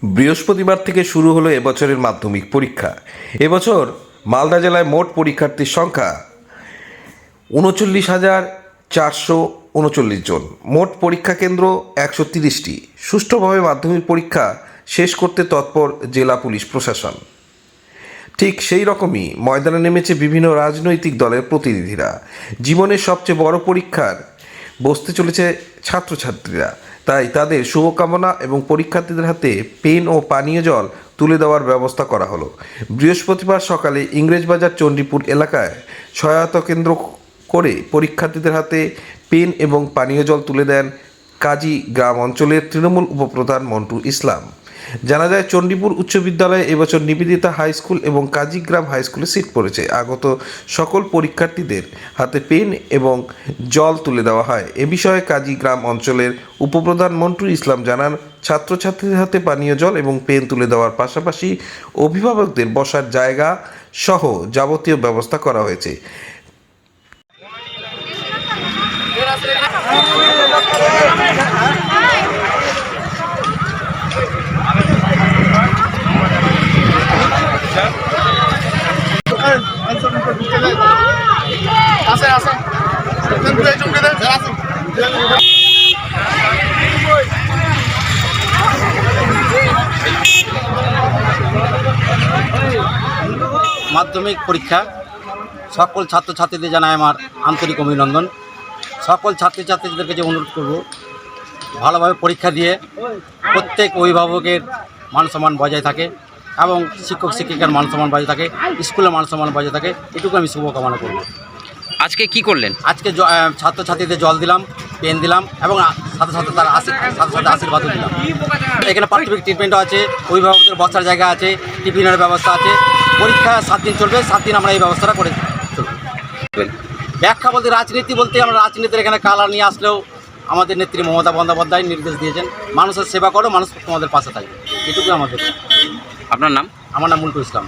বৃহস্পতিবার থেকে শুরু হলো এবছরের মাধ্যমিক পরীক্ষা। এবছর মালদা জেলায় মোট পরীক্ষার্থীর সংখ্যা ৩৯,৪৩৯ জন। মোট পরীক্ষা কেন্দ্র ১৩০টি। সুষ্ঠুভাবে মাধ্যমিক পরীক্ষা শেষ করতে তৎপর জেলা পুলিশ প্রশাসন। ঠিক সেই রকমই ময়দানে নেমেছে বিভিন্ন রাজনৈতিক দলের প্রতিনিধিরা। জীবনের সবচেয়ে বড় পরীক্ষার বসতে চলেছে ছাত্রছাত্রীরা, তাই তাদের শুভকামনা এবং পরীক্ষার্থীদের হাতে পেন ও পানীয় জল তুলে দেওয়ার ব্যবস্থা করা হলো। বৃহস্পতিবার সকালে ইংরেজবাজার চণ্ডীপুর এলাকায় সহায়তা কেন্দ্র করে পরীক্ষার্থীদের হাতে পেন এবং পানীয় জল তুলে দেন কাজী গ্রাম অঞ্চলের তৃণমূল উপপ্রধান মন্টু ইসলাম। জানা যায়, চণ্ডীপুর উচ্চ বিদ্যালয়ে এবছর নিবেদিতা হাই স্কুল এবং কাজীগ্রাম হাই স্কুলে সিট পড়েছে। আগত সকল পরীক্ষার্থীদের হাতে পেন এবং জল তুলে দেওয়া হয়। এ বিষয়ে কাজীগ্রাম অঞ্চলের উপপ্রধান মন্টু ইসলাম জানান, ছাত্রছাত্রীদের হাতে পানীয় জল এবং পেন তুলে দেওয়ার পাশাপাশি অভিভাবকদের বসার জায়গা সহ যাবতীয় ব্যবস্থা করা হয়েছে। মাধ্যমিক পরীক্ষা সকল ছাত্রছাত্রীদের জানাই আমার আন্তরিক অভিনন্দন। সকল ছাত্রছাত্রীদের কাছে অনুরোধ করব, ভালোভাবে পরীক্ষা দিয়ে প্রত্যেক অভিভাবকের মান সম্মান বজায় থাকে এবং শিক্ষক শিক্ষিকার মান সম্মান বজায় থাকে, স্কুলের মান সম্মান বজায় থাকে, এটুকু আমি শুভকামনা করব। আজকে কি করলেন? আজকে ছাত্রছাত্রীদের জল দিলাম, পেন দিলাম এবং সাথে সাথে তার সাথে আশীর্বাদও দিলাম। এখানে প্রাথমিক ট্রিটমেন্টও আছে, অভিভাবকদের বসার জায়গা আছে, টিফিনের ব্যবস্থা আছে। পরীক্ষা 7 দিন চলবে, 7 দিন আমরা এই ব্যবস্থাটা করে চলব। ব্যাখ্যা বলতে রাজনীতি বলতে আমরা রাজনীতির এখানে কালার নিয়ে আসলেও আমাদের নেত্রী মমতা বন্দ্যোপাধ্যায় নির্দেশ দিয়েছেন, মানুষের সেবা করো, মানুষ তোমাদের পাশে থাকবে, এটুকুই আমাদের। আপনার নাম? আমার নাম মন্টু ইসলাম।